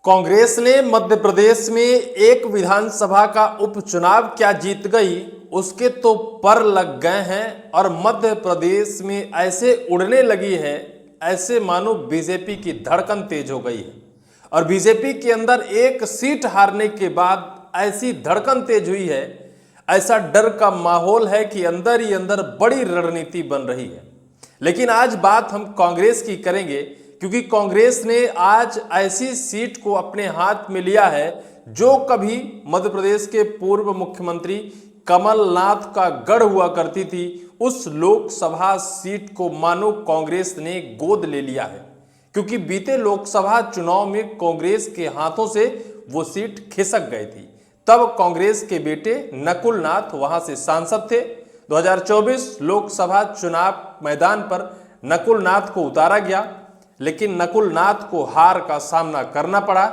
कांग्रेस ने मध्य प्रदेश में एक विधानसभा का उपचुनाव क्या जीत गई, उसके तो पर लग गए हैं और मध्य प्रदेश में ऐसे उड़ने लगी है, ऐसे मानो बीजेपी की धड़कन तेज हो गई है। और बीजेपी के अंदर एक सीट हारने के बाद ऐसी धड़कन तेज हुई है, ऐसा डर का माहौल है कि अंदर ही अंदर बड़ी रणनीति बन रही है। लेकिन आज बात हम कांग्रेस की करेंगे, क्योंकि कांग्रेस ने आज ऐसी सीट को अपने हाथ में लिया है जो कभी मध्य प्रदेश के पूर्व मुख्यमंत्री कमलनाथ का गढ़ हुआ करती थी। उस लोकसभा सीट को मानो कांग्रेस ने गोद ले लिया है, क्योंकि बीते लोकसभा चुनाव में कांग्रेस के हाथों से वो सीट खिसक गई थी। तब कांग्रेस के बेटे नकुल नाथ वहां से सांसद थे। 2024 लोकसभा चुनाव मैदान पर नकुल नाथ को उतारा गया, लेकिन नकुल नाथ को हार का सामना करना पड़ा।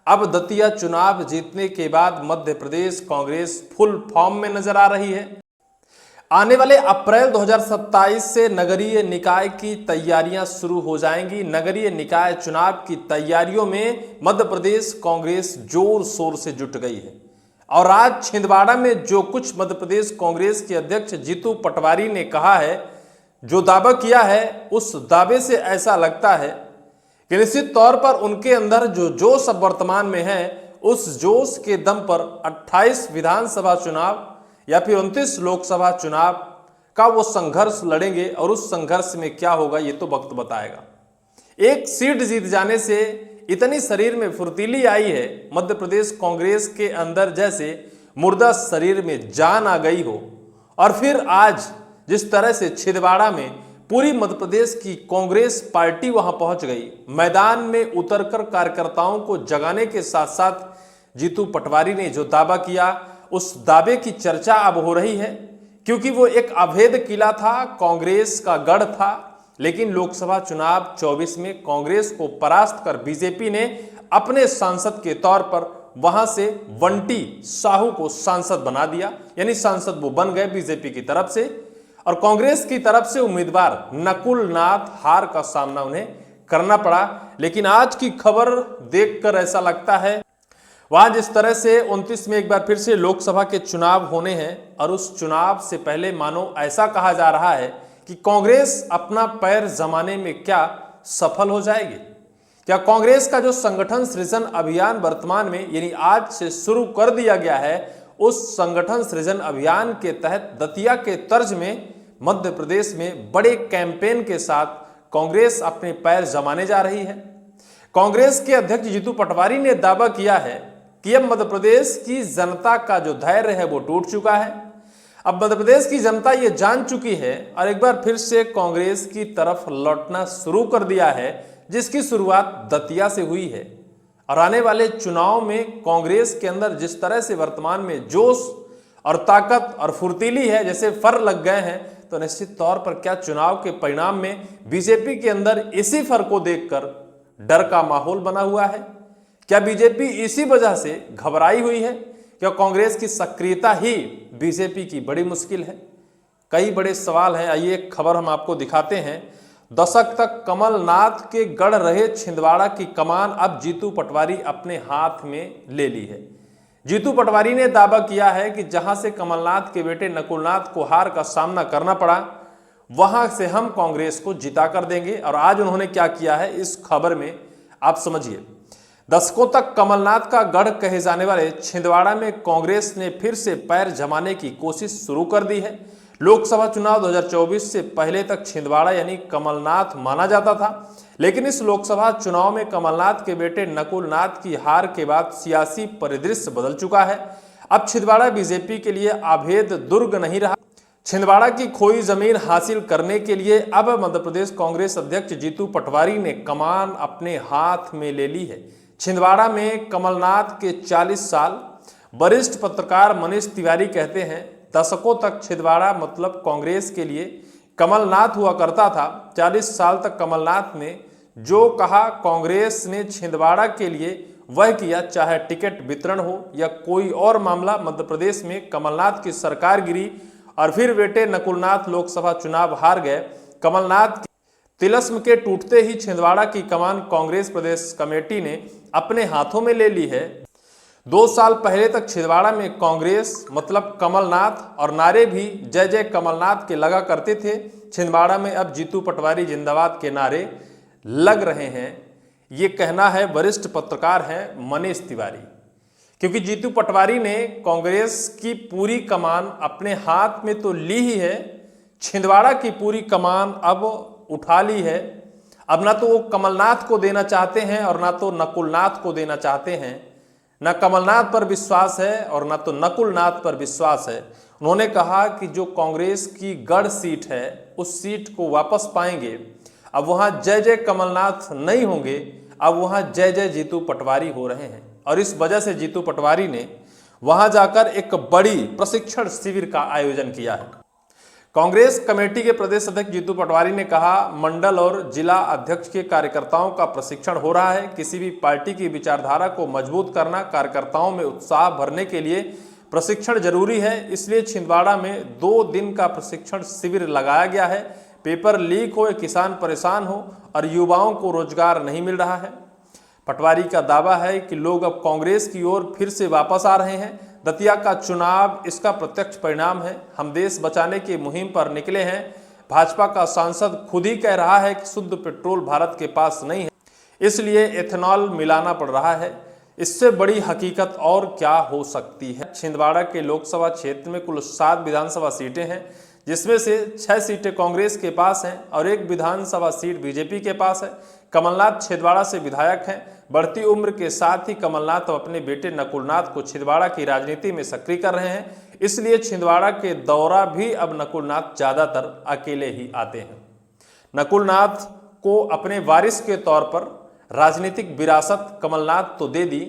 अब दतिया चुनाव जीतने के बाद मध्य प्रदेश कांग्रेस फुल फॉर्म में नजर आ रही है। आने वाले अप्रैल 2027 से नगरीय निकाय की तैयारियां शुरू हो जाएंगी। नगरीय निकाय चुनाव की तैयारियों में मध्य प्रदेश कांग्रेस जोर शोर से जुट गई है। और आज छिंदवाड़ा में जो कुछ मध्य प्रदेश कांग्रेस के अध्यक्ष जीतू पटवारी ने कहा है, जो दावा किया है, उस दावे से ऐसा लगता है कि निश्चित तौर पर उनके अंदर जो जोश अब वर्तमान में है, उस जोश के दम पर 28 विधानसभा चुनाव या फिर 29 लोकसभा चुनाव का वो संघर्ष लड़ेंगे। और उस संघर्ष में क्या होगा ये तो वक्त बताएगा। एक सीट जीत जाने से इतनी शरीर में फुर्तीली आई है मध्य प्रदेश कांग्रेस के अंदर, जैसे मुर्दा शरीर में जान आ गई हो। और फिर आज जिस तरह से छिंदवाड़ा में पूरी मध्य प्रदेश की कांग्रेस पार्टी वहां पहुंच गई, मैदान में उतरकर कार्यकर्ताओं को जगाने के साथ साथ जीतू पटवारी ने जो दावा किया, उस दावे की चर्चा अब हो रही है, क्योंकि वो एक अभेद किला था, कांग्रेस का गढ़ था। लेकिन लोकसभा चुनाव 24 में कांग्रेस को परास्त कर बीजेपी ने अपने सांसद के तौर पर वहां से बंटी साहू को सांसद बना दिया, यानी सांसद वो बन गए बीजेपी की तरफ से। और कांग्रेस की तरफ से उम्मीदवार नकुल नाथ हार का सामना उन्हें करना पड़ा। लेकिन आज की खबर देखकर ऐसा लगता है, वहां जिस तरह से 29 में एक बार फिर से लोकसभा के चुनाव होने हैं, और उस चुनाव से पहले मानो ऐसा कहा जा रहा है कि कांग्रेस अपना पैर जमाने में क्या सफल हो जाएगी। क्या कांग्रेस का जो संगठन सृजन अभियान वर्तमान में यानी आज से शुरू कर दिया गया है, उस संगठन सृजन अभियान के तहत दतिया के तर्ज में मध्य प्रदेश में बड़े कैंपेन के साथ कांग्रेस अपने पैर जमाने जा रही है। कांग्रेस के अध्यक्ष जीतू पटवारी ने दावा किया है कि अब मध्य प्रदेश की जनता का जो धैर्य है वो टूट चुका है। अब मध्य प्रदेश की जनता ये जान चुकी है और एक बार फिर से कांग्रेस की तरफ लौटना शुरू कर दिया है, जिसकी शुरुआत दतिया से हुई है। और आने वाले चुनाव में कांग्रेस के अंदर जिस तरह से वर्तमान में जोश और ताकत और फुर्तीली है, जैसे फर लग गए हैं, तो निश्चित तौर पर क्या चुनाव के परिणाम में बीजेपी के अंदर इसी फर को देखकर डर का माहौल बना हुआ है? क्या बीजेपी इसी वजह से घबराई हुई है? क्या कांग्रेस की सक्रियता ही बीजेपी की बड़ी मुश्किल है? कई बड़े सवाल हैं। आइए एक खबर हम आपको दिखाते हैं। दशक तक कमलनाथ के गढ़ रहे छिंदवाड़ा की कमान अब जीतू पटवारी अपने हाथ में ले ली है। जीतू पटवारी ने दावा किया है कि जहां से कमलनाथ के बेटे नकुलनाथ को हार का सामना करना पड़ा, वहां से हम कांग्रेस को जिता कर देंगे। और आज उन्होंने क्या किया है इस खबर में आप समझिए। दशकों तक कमलनाथ का गढ़ कहे जाने वाले छिंदवाड़ा में कांग्रेस ने फिर से पैर जमाने की कोशिश शुरू कर दी है। लोकसभा चुनाव 2024 से पहले तक छिंदवाड़ा यानी कमलनाथ माना जाता था, लेकिन इस लोकसभा चुनाव में कमलनाथ के बेटे नकुल नाथ की हार के बाद सियासी परिदृश्य बदल चुका है। अब छिंदवाड़ा बीजेपी के लिए अभेद दुर्ग नहीं रहा। छिंदवाड़ा की खोई जमीन हासिल करने के लिए अब मध्य प्रदेश कांग्रेस अध्यक्ष जीतू पटवारी ने कमान अपने हाथ में ले ली है। छिंदवाड़ा में कमलनाथ के 40 साल वरिष्ठ पत्रकार मनीष तिवारी कहते हैं, दशकों तक छिंदवाड़ा मतलब कांग्रेस के लिए कमलनाथ हुआ करता था। 40 साल तक कमलनाथ ने जो कहा, कांग्रेस ने छिंदवाड़ा के लिए वह किया, चाहे टिकट वितरण हो या कोई और मामला। मध्य प्रदेश में कमलनाथ की सरकार गिरी और फिर बेटे नकुलनाथ लोकसभा चुनाव हार गए। कमलनाथ तिलिस्म के टूटते ही छिंदवाड़ा की कमान कांग्रेस प्रदेश कमेटी ने अपने हाथों में ले ली है। 2 साल पहले तक छिंदवाड़ा में कांग्रेस मतलब कमलनाथ और नारे भी जय जय कमलनाथ के लगा करते थे। छिंदवाड़ा में अब जीतू पटवारी जिंदाबाद के नारे लग रहे हैं। ये कहना है वरिष्ठ पत्रकार हैं मनीष तिवारी, क्योंकि जीतू पटवारी ने कांग्रेस की पूरी कमान अपने हाथ में तो ली ही है, छिंदवाड़ा की पूरी कमान अब उठा ली है। अब ना तो वो कमलनाथ को देना चाहते हैं और ना तो नकुलनाथ को देना चाहते हैं। ना कमलनाथ पर विश्वास है और ना तो नकुलनाथ पर विश्वास है। उन्होंने कहा कि जो कांग्रेस की गढ़ सीट है उस सीट को वापस पाएंगे। अब वहां जय जय कमलनाथ नहीं होंगे, अब वहां जय जय जीतू पटवारी हो रहे हैं। और इस वजह से जीतू पटवारी ने वहां जाकर एक बड़ी प्रशिक्षण शिविर का आयोजन किया है। कांग्रेस कमेटी के प्रदेश अध्यक्ष जीतू पटवारी ने कहा, मंडल और जिला अध्यक्ष के कार्यकर्ताओं का प्रशिक्षण हो रहा है। किसी भी पार्टी की विचारधारा को मजबूत करना, कार्यकर्ताओं में उत्साह भरने के लिए प्रशिक्षण जरूरी है। इसलिए छिंदवाड़ा में 2 दिन का प्रशिक्षण शिविर लगाया गया है। पेपर लीक हो, किसान परेशान हो और युवाओं को रोजगार नहीं मिल रहा है। पटवारी का दावा है कि लोग अब कांग्रेस की ओर फिर से वापस आ रहे हैं। दतिया का चुनाव इसका प्रत्यक्ष परिणाम है। हम देश बचाने की मुहिम पर निकले हैं। भाजपा का सांसद खुद ही कह रहा है कि शुद्ध पेट्रोल भारत के पास नहीं है, इसलिए एथेनॉल मिलाना पड़ रहा है। इससे बड़ी हकीकत और क्या हो सकती है। छिंदवाड़ा के लोकसभा क्षेत्र में कुल 7 विधानसभा सीटें हैं, जिसमें से 6 सीटें कांग्रेस के पास हैं और 1 विधानसभा सीट बीजेपी के पास है। कमलनाथ छिंदवाड़ा से विधायक हैं। बढ़ती उम्र के साथ ही कमलनाथ अपने बेटे नकुलनाथ को छिंदवाड़ा की राजनीति में सक्रिय कर रहे हैं। इसलिए छिंदवाड़ा के दौरा भी अब नकुलनाथ ज्यादातर अकेले ही आते हैं। नकुलनाथ को अपने वारिस के तौर पर राजनीतिक विरासत कमलनाथ तो दे दी,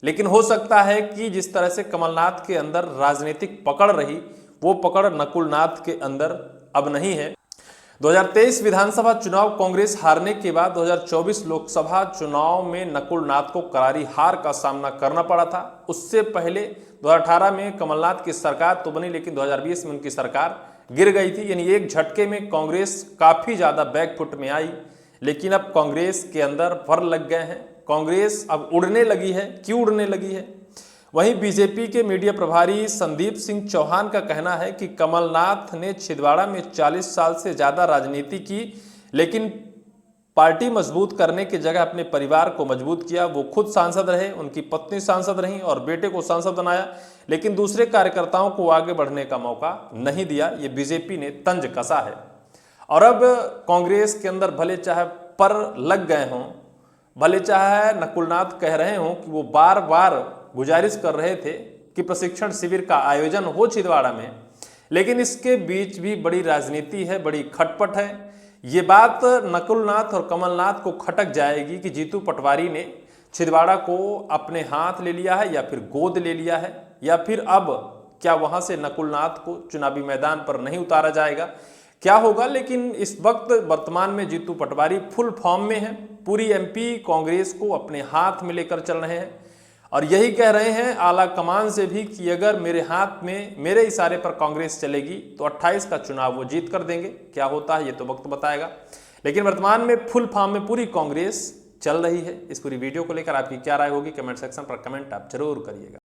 लेकिन हो सकता है कि जिस तरह से कमलनाथ के अंदर राजनीतिक पकड़ रही, वो पकड़ नकुलनाथ के अंदर अब नहीं है। 2023 विधानसभा चुनाव कांग्रेस हारने के बाद 2024 लोकसभा चुनाव में नकुलनाथ को करारी हार का सामना करना पड़ा था। उससे पहले 2018 में कमलनाथ की सरकार तो बनी, लेकिन 2020 में उनकी सरकार गिर गई थी। यानी एक झटके में कांग्रेस काफी ज्यादा बैकफुट में आई। लेकिन अब कांग्रेस के अंदर फर लग गए हैं। कांग्रेस अब उड़ने लगी है। क्यों उड़ने लगी है? वहीं बीजेपी के मीडिया प्रभारी संदीप सिंह चौहान का कहना है कि कमलनाथ ने छिंदवाड़ा में 40 साल से ज्यादा राजनीति की, लेकिन पार्टी मजबूत करने की जगह अपने परिवार को मजबूत किया। वो खुद सांसद रहे, उनकी पत्नी सांसद रही और बेटे को सांसद बनाया, लेकिन दूसरे कार्यकर्ताओं को आगे बढ़ने का मौका नहीं दिया। ये बीजेपी ने तंज कसा है। और अब कांग्रेस के अंदर भले चाहे पर लग गए हों, भले चाहे नकुलनाथ कह रहे हों कि वो बार बार गुजारिश कर रहे थे कि प्रशिक्षण शिविर का आयोजन हो छिंदवाड़ा में, लेकिन इसके बीच भी बड़ी राजनीति है, बड़ी खटपट है। ये बात नकुलनाथ और कमलनाथ को खटक जाएगी कि जीतू पटवारी ने छिंदवाड़ा को अपने हाथ ले लिया है या फिर गोद ले लिया है, या फिर अब क्या वहां से नकुलनाथ को चुनावी मैदान पर नहीं उतारा जाएगा, क्या होगा। लेकिन इस वक्त वर्तमान में जीतू पटवारी फुल फॉर्म में है। पूरी एमपी कांग्रेस को अपने हाथ में लेकर चल रहे हैं और यही कह रहे हैं आला कमान से भी कि अगर मेरे हाथ में, मेरे इशारे पर कांग्रेस चलेगी तो 28 का चुनाव वो जीत कर देंगे। क्या होता है ये तो वक्त बताएगा। लेकिन वर्तमान में फुल फॉर्म में पूरी कांग्रेस चल रही है। इस पूरी वीडियो को लेकर आपकी क्या राय होगी, कमेंट सेक्शन पर कमेंट आप जरूर करिएगा।